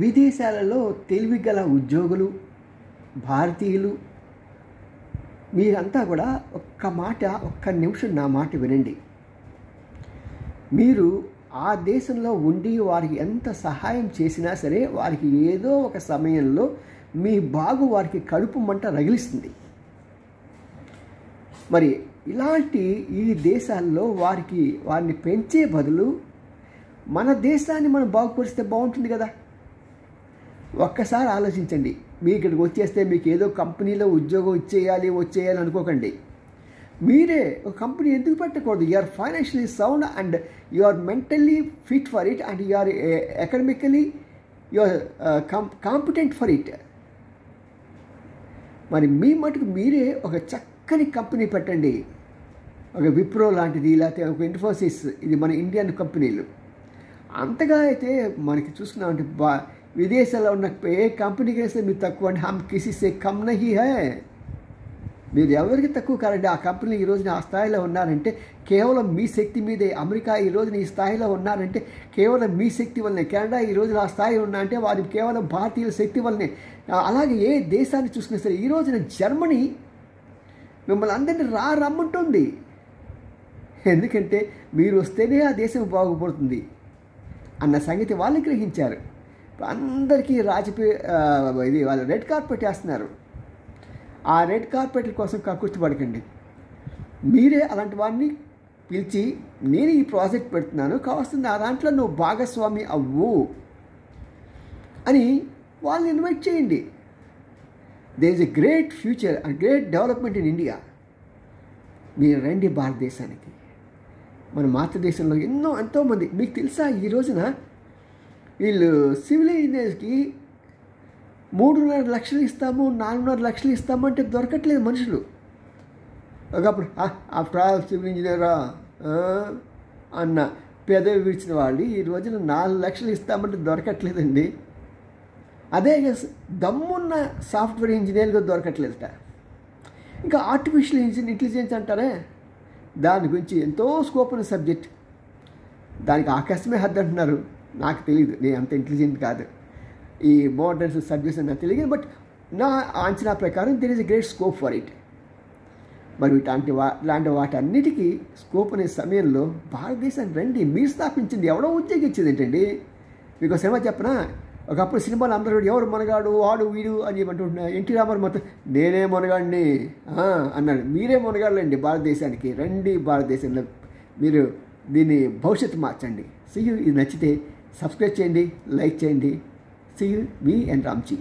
విదేశాలలో తెలివిగల ఉద్యోగులు, భారతీయులు, మీరంతా కూడా ఒక్క నిమిషం నా మాట వినండి. మీరు ఆ దేశంలో ఉండి వారికి ఎంత సహాయం చేసినా సరే వారికి ఏదో ఒక సమయంలో మీ బాగు వారికి కడుపు మంట రగిలిస్తుంది. మరి ఇలాంటి ఈ దేశాల్లో వారిని పెంచే బదులు మన దేశాన్ని మనం బాగుపరిస్తే బాగుంటుంది కదా. ఒక్కసారి ఆలోచించండి. మీ ఇక్కడికి వచ్చేస్తే మీకు ఏదో కంపెనీలో ఉద్యోగం వచ్చేయాలి అనుకోకండి. మీరే ఒక కంపెనీ ఎందుకు పెట్టకూడదు? You are financially sound and you are mentally fit for it and you are academically you are competent for it. మరి మీ మటుకు మీరే ఒక చక్కని కంపెనీ పెట్టండి. ఒక విప్రో లాంటిది, లేకపోతే ఒక ఇన్ఫోసిస్, ఇది మన ఇండియన్ కంపెనీలు. అంతగా అయితే మనకి చూసుకున్నామంటే విదేశాల్లో ఉన్న ఏ కంపెనీకి వేస్తే మీరు తక్కువ అంటే హమ్ కిసి సే కమ్ నహీ హై. మీరు ఎవరికి తక్కువ కాదండి. ఆ కంపెనీ ఈ రోజున ఆ స్థాయిలో ఉన్నారంటే కేవలం మీ శక్తి మీదే. అమెరికా ఈ రోజున ఈ స్థాయిలో ఉన్నారంటే కేవలం మీ శక్తి వల్లనే. కెనడా ఈ రోజున ఆ స్థాయి ఉన్నా అంటే వారి కేవలం భారతీయుల శక్తి వల్లనే. అలాగే ఏ దేశాన్ని చూసుకున్నా సరే ఈ రోజున జర్మనీ మిమ్మల్ని అందరినీ రమ్మంటుంది. ఎందుకంటే మీరు వస్తేనే ఆ దేశం బాగుపడుతుంది అన్న సంగతి వాళ్ళు గ్రహించారు. అందరికీ ఇది వాళ్ళు రెడ్ కార్పెట్ వేస్తున్నారు. ఆ రెడ్ కార్పెట్ కోసం కక్కుర్తిపడకండి. మీరే అలాంటి వారిని పిలిచి నేను ఈ ప్రాజెక్ట్ పెడుతున్నాను, కావస్తుంది ఆ దాంట్లో నువ్వు భాగస్వామి అవ్వు అని వాళ్ళని ఇన్వైట్ చేయండి. There is a great future and great development in India. మీరు రండి భారతదేశానికి. మన మాతృదేశంలో ఎంతోమంది మీకు తెలుసా, ఈ రోజున వీళ్ళు సివిల్ ఇంజనీర్స్కి 3.5 లక్షలు ఇస్తాము, 4.5 లక్షలు ఇస్తాము అంటే దొరకట్లేదు మనుషులు. ఒకప్పుడు ఆఫ్టర్ ఆల్ సివిల్ ఇంజనీరా అన్న పెదవి విడిచిన వాళ్ళు ఈ రోజున 4 లక్షలు ఇస్తామంటే దొరకట్లేదండి. అదే దమ్మున్న సాఫ్ట్వేర్ ఇంజనీర్గా దొరకట్లేదట. ఇంకా ఆర్టిఫిషియల్ ఇంటెలిజెన్స్ అంటారే, దాని గురించి ఎంతో స్కోప్ ఉన్న సబ్జెక్ట్. దానికి ఆకాశమే హద్దు అంటున్నారు. నాకు తెలియదు, నేను అంత ఇంటెలిజెంట్ కాదు. ఈ మోడర్న్ సబ్జెక్ట్స్ నాకు తెలియదు. బట్ నా అంచనా ప్రకారం there is a great scope for it. మరి ఇలాంటి వాటన్నిటికీ స్కోప్ అనే సమయంలో భారతదేశానికి రండి. మీరు స్థాపించింది ఎవడో ఉద్యోగం ఇచ్చేది ఏంటండి? మీకు సినిమా చెప్పనా, ఒకప్పుడు సినిమాలు అందరూ ఎవరు మనగాడు వాడు వీడు అని చెప్పంటున్నా. ఎన్టీ రామారావు మొత్తం నేనే మనగాడిని అన్నాడు. మీరే మనగాళ్ళండి భారతదేశానికి. రండి భారతదేశంలో మీరు దీన్ని భవిష్యత్తు మార్చండి. See you. ఇది నచ్చితే సబ్స్క్రైబ్ చేయండి, లైక్ చేయండి. See you. మీ ఎన్ రామ్జీ.